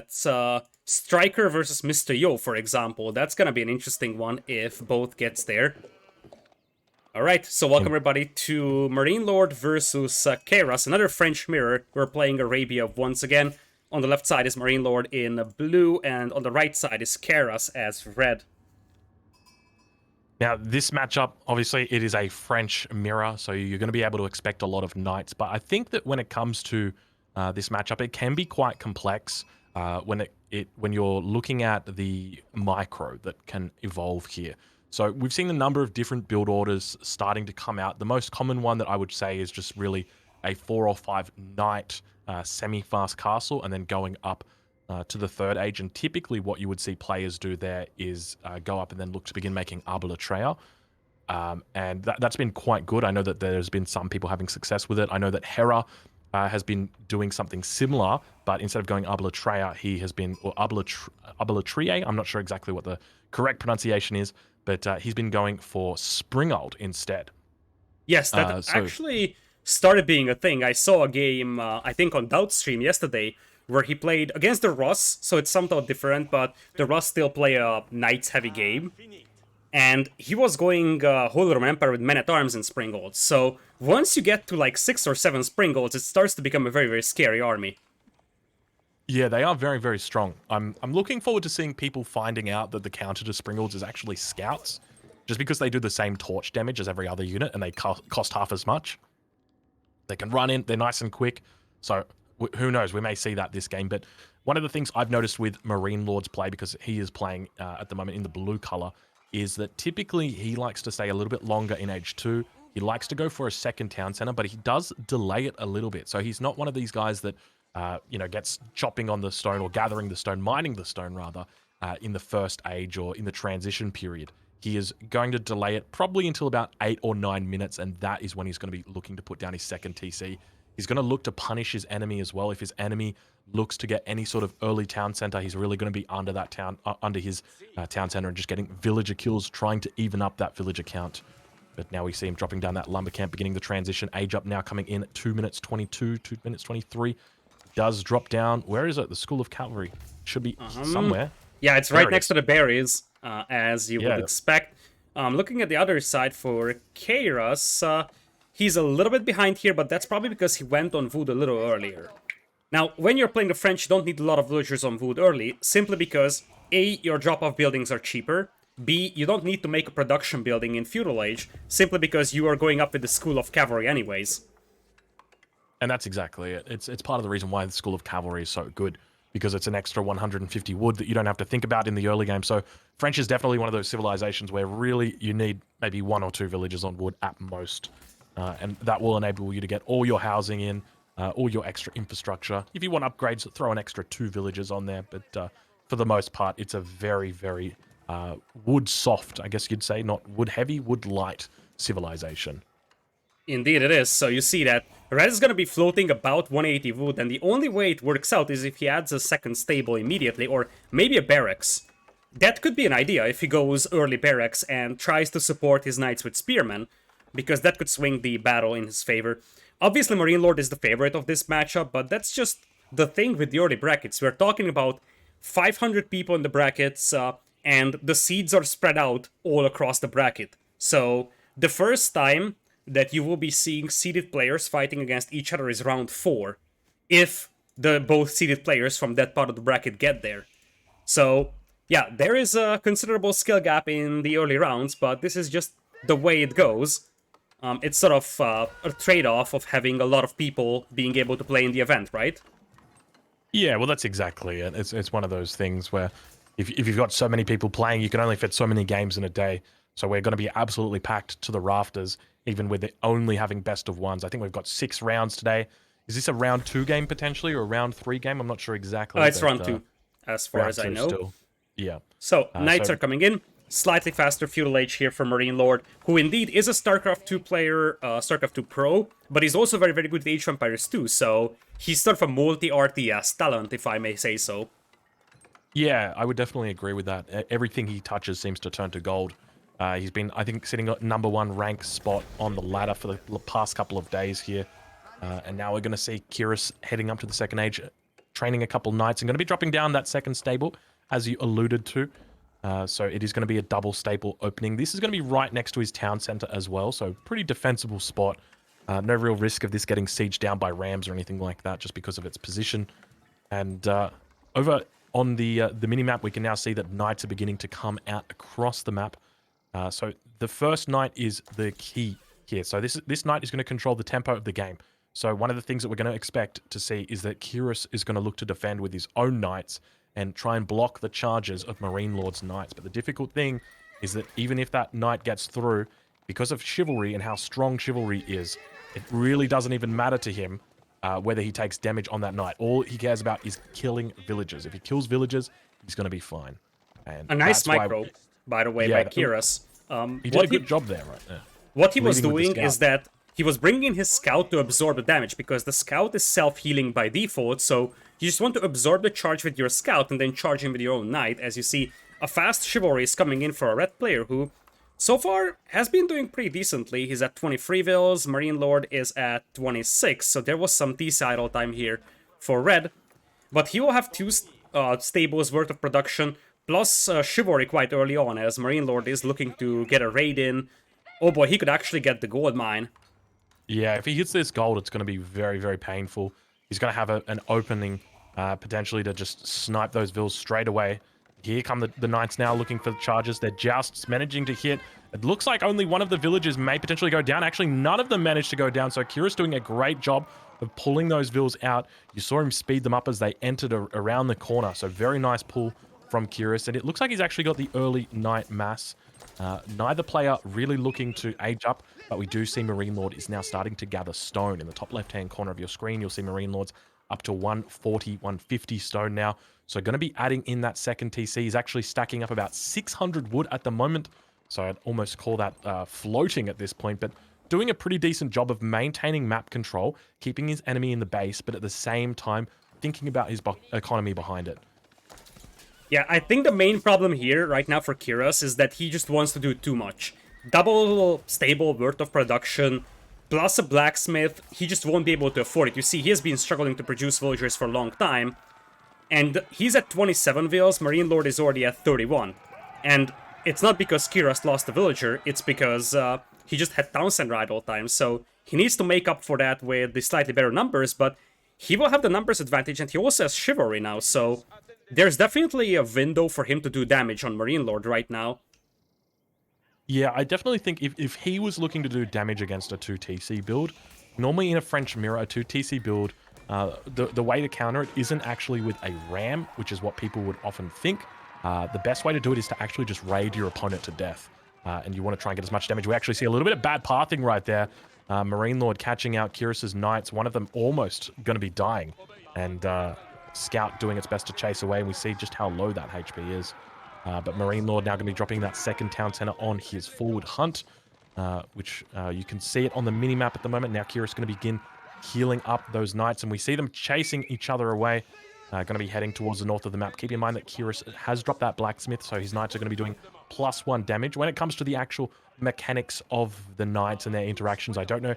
It's Striker versus Mr. Yo, for example. That's gonna be an interesting one if both gets there. Alright, so welcome everybody to MarineLord versus Keiras, another French mirror. We're playing Arabia once again. On the left side is MarineLord in blue, and on the right side is Keiras as red. Now, this matchup, obviously, it is a French mirror, so you're going to be able to expect a lot of knights. But I think that when it comes to this matchup, it can be quite complex when you're looking at the micro that can evolve here. So we've seen a number of different build orders starting to come out. The most common one that I would say is just really a 4 or 5 knight semi-fast castle, and then going up to the third age. And typically what you would see players do there is go up and then look to begin making arbitration. And that's been quite good. I know that there's been some people having success with it. I know that Hera has been doing something similar, but instead of going arbitration, he has been, or arbitrie, I'm not sure exactly what the correct pronunciation is, but he's been going for Springald instead. Yes, that actually started being a thing. I saw a game, I think on Doubt's stream yesterday, where he played against the Russ, so it's somewhat different, but the Russ still play a Knights-heavy game. And he was going Holy Roman Empire with Men-at-Arms and Springolds. So once you get to like 6 or 7 Springolds, it starts to become a very, very scary army. Yeah, they are very, very strong. I'm looking forward to seeing people finding out that the counter to Springolds is actually Scouts, just because they do the same torch damage as every other unit, and they cost half as much. They can run in, they're nice and quick, so who knows, we may see that this game. But one of the things I've noticed with MarineLord's play, because he is playing at the moment in the blue color, is that typically he likes to stay a little bit longer in age 2. He likes to go for a second town center, but he does delay it a little bit. So he's not one of these guys that gets chopping on the stone, or gathering the stone, mining the stone rather, in the first age or in the transition period. He is going to delay it probably until about 8 or 9 minutes, and that is when he's going to be looking to put down his second TC. He's going to look to punish his enemy as well. If his enemy looks to get any sort of early town center, he's really going to be under that town, under his town center, and just getting villager kills, trying to even up that villager count. But now we see him dropping down that lumber camp, beginning the transition. Age up now coming in at 2 minutes 22, 2 minutes 23. Does drop down. Where is it? The School of Cavalry. Should be somewhere. Yeah, it's right next to the berries, as you would expect. Looking at the other side for Keiras, he's a little bit behind here, but that's probably because he went on wood a little earlier. Now, when you're playing the French, you don't need a lot of villagers on wood early, simply because A, your drop-off buildings are cheaper, B, you don't need to make a production building in Feudal Age, simply because you are going up with the School of Cavalry anyways. And that's exactly it. It's part of the reason why the School of Cavalry is so good, because it's an extra 150 wood that you don't have to think about in the early game. So French is definitely one of those civilizations where really you need maybe 1 or 2 villagers on wood at most. And that will enable you to get all your housing in, all your extra infrastructure. If you want upgrades, throw an extra 2 villagers on there. But for the most part, it's a very, very wood soft, I guess you'd say, not wood heavy, wood light civilization. Indeed it is. So you see that Red is going to be floating about 180 wood, and the only way it works out is if he adds a second stable immediately, or maybe a barracks. That could be an idea if he goes early barracks and tries to support his knights with spearmen, because that could swing the battle in his favor. Obviously, MarineLord is the favorite of this matchup, but that's just the thing with the early brackets. We're talking about 500 people in the brackets, and the seeds are spread out all across the bracket. So the first time that you will be seeing seeded players fighting against each other is round 4, if the both seeded players from that part of the bracket get there. So yeah, there is a considerable skill gap in the early rounds, but this is just the way it goes. It's sort of a trade-off of having a lot of people being able to play in the event, right? Yeah, well, that's exactly it. It's one of those things where if you've got so many people playing, you can only fit so many games in a day. So we're going to be absolutely packed to the rafters, even with it only having best of ones. I think we've got 6 rounds today. Is this a round 2 game potentially, or a round 3 game? I'm not sure exactly. It's round 2, as far as I know. Still. Yeah. So knights are coming in. Slightly faster Feudal Age here for MarineLord, who indeed is a StarCraft 2 player, StarCraft 2 Pro, but he's also very, very good at Age of Empires 2, so he's sort of a multi-RTS talent, if I may say so. Yeah, I would definitely agree with that. Everything he touches seems to turn to gold. He's been, I think, sitting at #1 rank spot on the ladder for the past couple of days here. And now we're going to see Keiras heading up to the second age, training a couple knights and going to be dropping down that second stable, as you alluded to. So it is going to be a double stable opening. This is going to be right next to his town center as well, so pretty defensible spot. No real risk of this getting sieged down by rams or anything like that, just because of its position. And over on the mini-map, we can now see that knights are beginning to come out across the map. So the first knight is the key here. So this knight is going to control the tempo of the game. So one of the things that we're going to expect to see is that Keiras is going to look to defend with his own knights and try and block the charges of MarineLord's knights. But the difficult thing is that even if that knight gets through, because of chivalry and how strong chivalry is, it really doesn't even matter to him whether he takes damage on that knight. All he cares about is killing villagers. If he kills villagers, he's going to be fine. And a nice micro, by the way, by Keiras. He did a good job there, right there. What he was doing is that he was bringing in his scout to absorb the damage, because the scout is self-healing by default, so you just want to absorb the charge with your scout and then charge him with your own knight. As you see, a fast chivalry is coming in for a red player who, so far, has been doing pretty decently. He's at 23 vills, MarineLord is at 26, so there was some TC idle time here for red. But he will have 2 stables worth of production, plus chivalry quite early on, as MarineLord is looking to get a raid in. Oh boy, he could actually get the gold mine. Yeah, if he hits this gold, it's going to be very, very painful. He's going to have an opening, potentially, to just snipe those vills straight away. Here come the knights now looking for the charges. They're just managing to hit. It looks like only one of the villagers may potentially go down. Actually, none of them managed to go down, so Keiras doing a great job of pulling those vills out. You saw him speed them up as they entered around the corner, so very nice pull from Keiras. And it looks like he's actually got the early knight mass. Neither player really looking to age up, but we do see MarineLord is now starting to gather stone. In the top left-hand corner of your screen, you'll see MarineLord's up to 140, 150 stone now. So going to be adding in that second TC. He's actually stacking up about 600 wood at the moment. So I'd almost call that floating at this point, but doing a pretty decent job of maintaining map control, keeping his enemy in the base, but at the same time, thinking about his economy behind it. Yeah, I think the main problem here right now for Keiras is that he just wants to do too much. Double stable worth of production, plus a blacksmith, he just won't be able to afford it. You see, he has been struggling to produce villagers for a long time, and he's at 27 vills, MarineLord is already at 31. And it's not because Keiras lost a villager, it's because he just had town center idle time, so he needs to make up for that with the slightly better numbers, but he will have the numbers advantage, and he also has chivalry now, so there's definitely a window for him to do damage on MarineLord right now. Yeah, I definitely think if he was looking to do damage against a 2TC build, normally in a French mirror, a 2TC build, the way to counter it isn't actually with a ram, which is what people would often think. The best way to do it is to actually just raid your opponent to death. And you want to try and get as much damage. We actually see a little bit of bad pathing right there. MarineLord catching out Keiras' knights, one of them almost going to be dying. And Scout doing its best to chase away, and we see just how low that HP is. But MarineLord now going to be dropping that second town center on his forward hunt, which you can see it on the mini-map at the moment. Now Keiras going to begin healing up those knights, and we see them chasing each other away. Going to be heading towards the north of the map. Keep in mind that Keiras has dropped that blacksmith, so his knights are going to be doing +1 damage. When it comes to the actual mechanics of the knights and their interactions, I don't know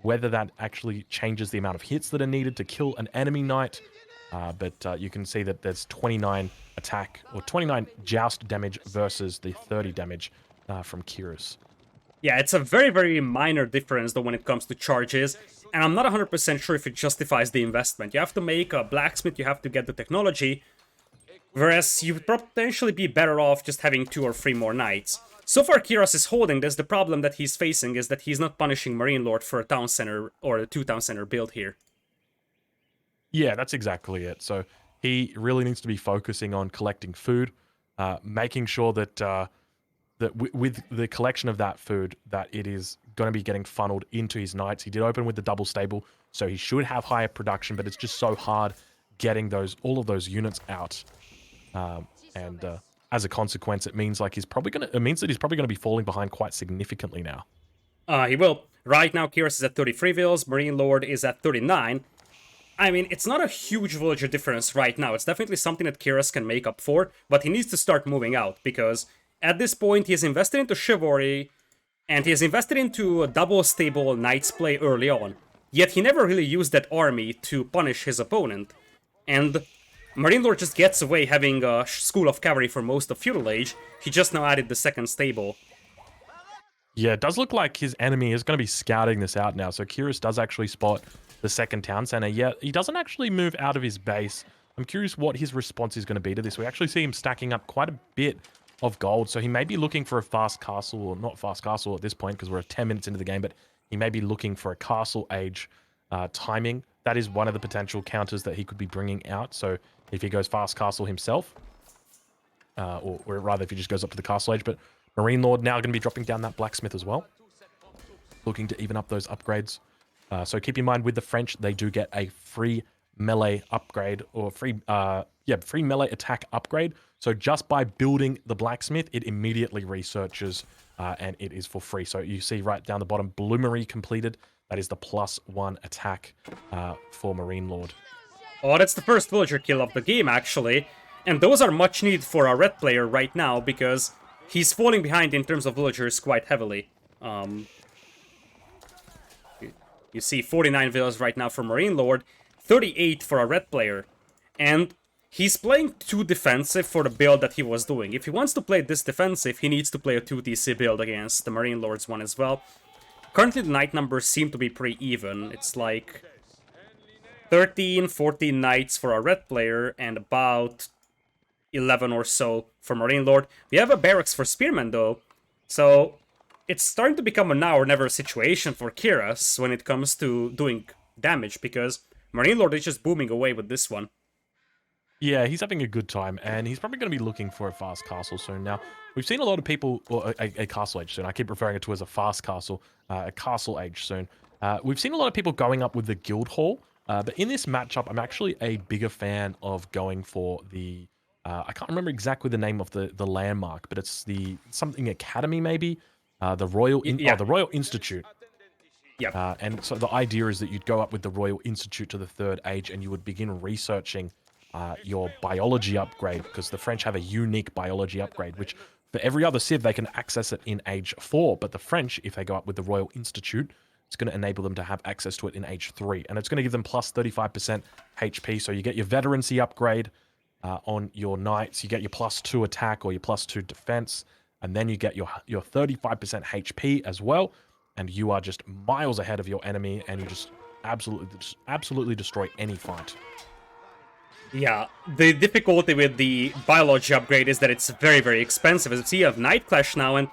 whether that actually changes the amount of hits that are needed to kill an enemy knight. But you can see that there's 29 attack or 29 joust damage versus the 30 damage from Keiras. Yeah, it's a very, very minor difference though when it comes to charges, and I'm not 100% sure if it justifies the investment. You have to make a blacksmith, you have to get the technology, whereas you would potentially be better off just having 2 or 3 more knights. So far Keiras is holding this. The problem that he's facing is that he's not punishing MarineLord for a town center or a 2 town center build here. Yeah, that's exactly it. So he really needs to be focusing on collecting food, making sure that with the collection of that food, that it is going to be getting funneled into his knights. He did open with the double stable, so he should have higher production, but it's just so hard getting all of those units out. As a consequence, it means that he's probably going to be falling behind quite significantly now. He will. Right now, Keiras is at 33 vills, MarineLord is at 39. I mean, it's not a huge villager difference right now. It's definitely something that Keiras can make up for, but he needs to start moving out, because at this point, he has invested into chivalry, and he has invested into a double stable knights play early on. Yet he never really used that army to punish his opponent. And MarineLord just gets away having a school of cavalry for most of Feudal Age. He just now added the second stable. Yeah, it does look like his enemy is going to be scouting this out now. So Keiras does actually spot the second town center, yet he doesn't actually move out of his base. I'm curious what his response is going to be to this. We actually see him stacking up quite a bit of gold, so he may be looking for a fast castle, or not fast castle at this point because we're 10 minutes into the game, but he may be looking for a castle age timing. That is one of the potential counters that he could be bringing out. So if he goes fast castle himself, or rather if he just goes up to the castle age, but MarineLord now going to be dropping down that blacksmith as well, looking to even up those upgrades. So keep in mind with the French, they do get a free melee upgrade, or free melee attack upgrade. So just by building the blacksmith, it immediately researches, and it is for free. So you see right down the bottom, bloomery completed. That is the +1 attack for MarineLord. Oh, that's the first villager kill of the game, actually. And those are much needed for our red player right now, because he's falling behind in terms of villagers quite heavily. You see 49 villagers right now for MarineLord, 38 for a red player. And he's playing too defensive for the build that he was doing. If he wants to play this defensive, he needs to play a 2TC build against the MarineLord's one as well. Currently, the knight numbers seem to be pretty even. It's like 13, 14 knights for a red player, and about 11 or so for MarineLord. We have a barracks for Spearmen, though, so it's starting to become a now or never situation for Keiras when it comes to doing damage, because MarineLord is just booming away with this one. Yeah, he's having a good time, and he's probably going to be looking for a fast castle soon. Now, we've seen a lot of people, or a castle age soon. I keep referring to it as a fast castle, a castle age soon. We've seen a lot of people going up with the guild hall, but in this matchup, I'm actually a bigger fan of going for the, I can't remember exactly the name of the landmark, but it's the something academy maybe, the Royal, the Royal Institute. Yeah. And so the idea is that you'd go up with the Royal Institute to the 3rd age, and you would begin researching your biology upgrade, because the French have a unique biology upgrade, which for every other civ, they can access it in age 4. But the French, if they go up with the Royal Institute, it's going to enable them to have access to it in age 3. And it's going to give them plus 35% HP. So you get your veterancy upgrade on your knights. You get your +2 attack or your +2 defense. And then you get your 35% HP as well. And you are just miles ahead of your enemy, and you just absolutely destroy any fight. Yeah, the difficulty with the biology upgrade is that it's very, very expensive. As you see, you have Night Clash now, and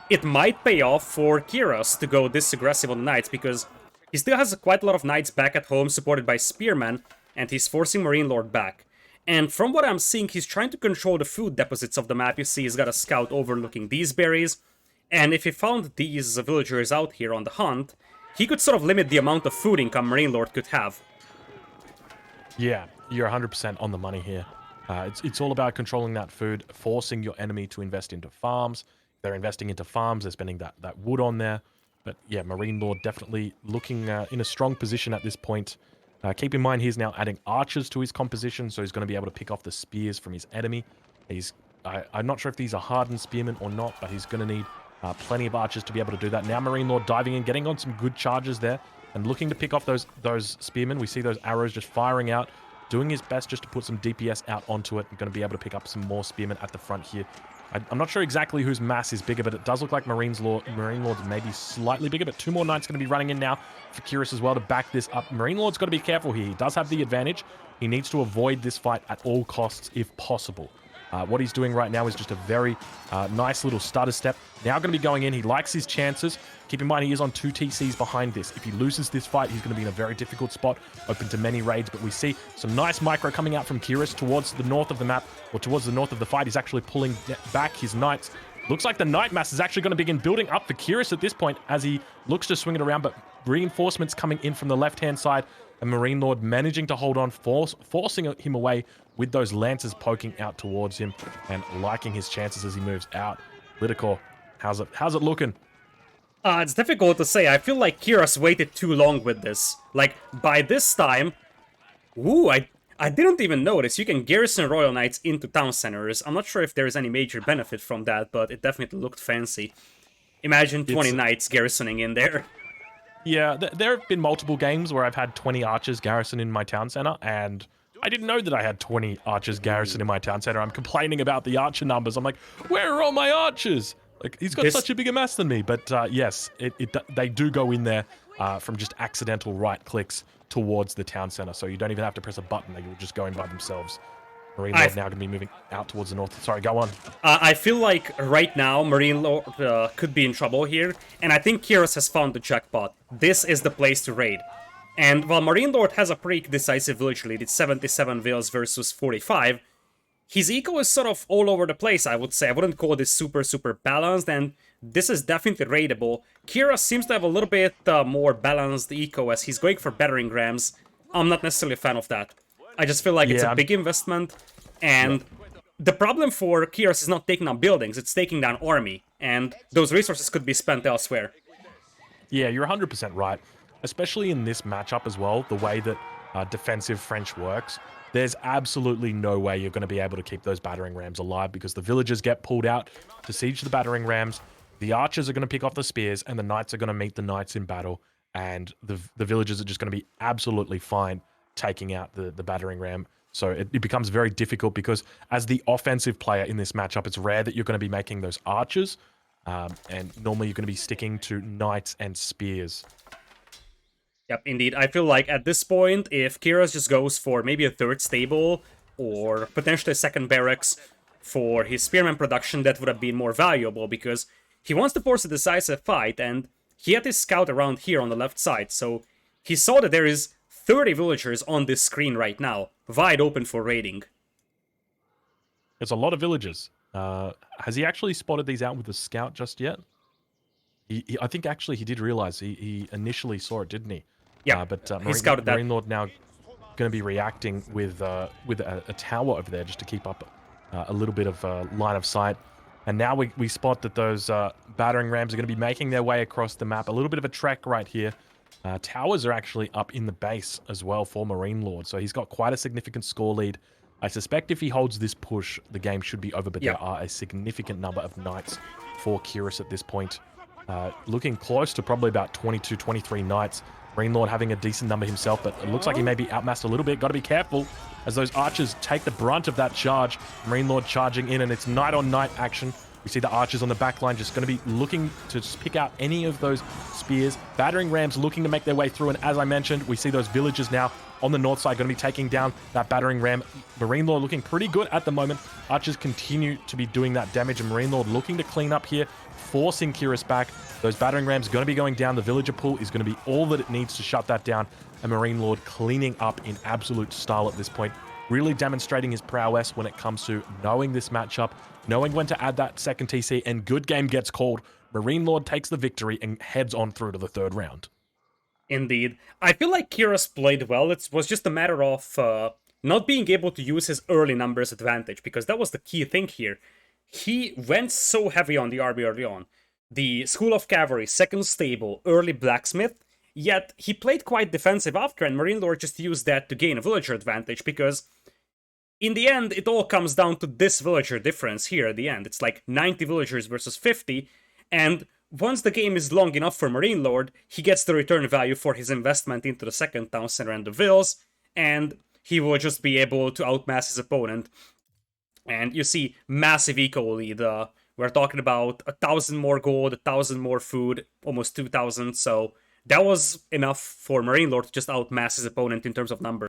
it might pay off for Keiras to go this aggressive on the Knights, because he still has quite a lot of Knights back at home supported by Spearmen, and he's forcing MarineLord back. And from what I'm seeing, he's trying to control the food deposits of the map. You see, he's got a scout overlooking these berries, and if he found these villagers out here on the hunt, he could sort of limit the amount of food income MarineLord could have. Yeah, you're 100% on the money here. It's all about controlling that food, forcing your enemy to invest into farms. If they're investing into farms, they're spending that wood on there. But yeah, MarineLord definitely looking in a strong position at this point. Keep in mind, he's now adding archers to his composition, so he's going to be able to pick off the spears from his enemy. I'm not sure if these are hardened spearmen or not, but he's going to need plenty of archers to be able to do that. Now MarineLord diving in, getting on some good charges there, and looking to pick off those spearmen. We see those arrows just firing out, doing his best just to put some DPS out onto it. I'm going to be able to pick up some more spearmen at the front here. I'm not sure exactly whose mass is bigger, but it does look like MarineLord's maybe slightly bigger, but 2 more knights going to be running in now for Keiras as well to back this up. MarineLord's got to be careful here. He does have the advantage. He needs to avoid this fight at all costs if possible. What he's doing right now is just a very nice little stutter step. Now going to be going in. He likes his chances. Keep in mind, he is on 2 TCs behind this. If he loses this fight, he's going to be in a very difficult spot, open to many raids. But we see some nice micro coming out from Keiras towards the north of the map, or towards the north of the fight. He's actually pulling back his knights. Looks like the knight mass is actually going to begin building up for Keiras at this point as he looks to swing it around, but reinforcements coming in from the left-hand side, and MarineLord managing to hold on, forcing him away with those lances poking out towards him and liking his chances as he moves out. Lidakor, how's it looking? It's difficult to say. I feel like Keiras waited too long with this. Like, by this time... Ooh, I didn't even notice. You can garrison Royal Knights into town centers. I'm not sure if there's any major benefit from that, but it definitely looked fancy. Imagine 20 knights garrisoning in there. Yeah, there have been multiple games where I've had 20 archers garrison in my town center, and I didn't know that I had 20 archers garrison in my town center. I'm complaining about the archer numbers. I'm like, where are all my archers? Like, he's got such a bigger mass than me. But yes, they do go in there from just accidental right clicks towards the town center. So you don't even have to press a button. They will just go in by themselves. MarineLord now going to be moving out towards the north. Sorry, go on. I feel like right now MarineLord could be in trouble here, and I think Keiras has found the jackpot. This is the place to raid. And while MarineLord has a pretty decisive village lead, it's 77 villas versus 45, his eco is sort of all over the place, I would say. I wouldn't call this super balanced, and this is definitely raidable. Keiras seems to have a little bit more balanced eco as he's going for battering rams. I'm not necessarily a fan of that. I just feel like it's a big investment, and the problem for Keiras is not taking down buildings, it's taking down army, and those resources could be spent elsewhere. Yeah, you're 100% right. Especially in this matchup as well, the way that defensive French works, there's absolutely no way you're going to be able to keep those battering rams alive because the villagers get pulled out to siege the battering rams, the archers are going to pick off the spears, and the knights are going to meet the knights in battle, and the villagers are just going to be absolutely fine taking out the battering ram. So it becomes very difficult because as the offensive player in this matchup, it's rare that you're going to be making those archers, and normally you're going to be sticking to knights and spears. Yep, indeed. I feel like at this point, if Keiras just goes for maybe a third stable or potentially a second barracks for his spearman production, that would have been more valuable because he wants to force a decisive fight, and he had his scout around here on the left side, so he saw that there is 30 villagers on this screen right now, wide open for raiding. There's a lot of villagers. Has he actually spotted these out with the scout just yet? I think actually he did realize he initially saw it, didn't he? Yeah, but he scouted that. MarineLord now going to be reacting with a tower over there just to keep up a little bit of line of sight. And now we spot that those battering rams are going to be making their way across the map. A little bit of a trek right here. Towers are actually up in the base as well for MarineLord, so he's got quite a significant score lead. I suspect if he holds this push, the game should be over, but there are a significant number of knights for Keiras at this point. Looking close to probably about 22, 23 knights. MarineLord having a decent number himself, but it looks like he may be outmassed a little bit. Got to be careful as those archers take the brunt of that charge. MarineLord charging in, and it's knight-on-knight action. We see the archers on the back line just going to be looking to just pick out any of those spears. Battering rams looking to make their way through, and as I mentioned, we see those villagers now on the north side going to be taking down that battering ram. MarineLord looking pretty good at the moment. Archers continue to be doing that damage, and MarineLord looking to clean up here, forcing Keiras back. Those battering rams going to be going down. The villager pool is going to be all that it needs to shut that down, and MarineLord cleaning up in absolute style at this point, really demonstrating his prowess when it comes to knowing this matchup, knowing when to add that second TC, and good game gets called. MarineLord takes the victory and heads on through to the third round. Indeed. I feel like Keiras played well. It was just a matter of not being able to use his early numbers advantage, because that was the key thing here. He went so heavy on the army early on. The School of Cavalry, second stable, early blacksmith, yet he played quite defensive after, and MarineLord just used that to gain a villager advantage, because in the end, it all comes down to this villager difference here at the end. It's like 90 villagers versus 50, and once the game is long enough for MarineLord, he gets the return value for his investment into the second town center and the vills, and he will just be able to outmass his opponent. And you see, massive eco lead. We're talking about 1,000 more gold, 1,000 more food, almost 2,000, so that was enough for MarineLord to just outmass his opponent in terms of numbers.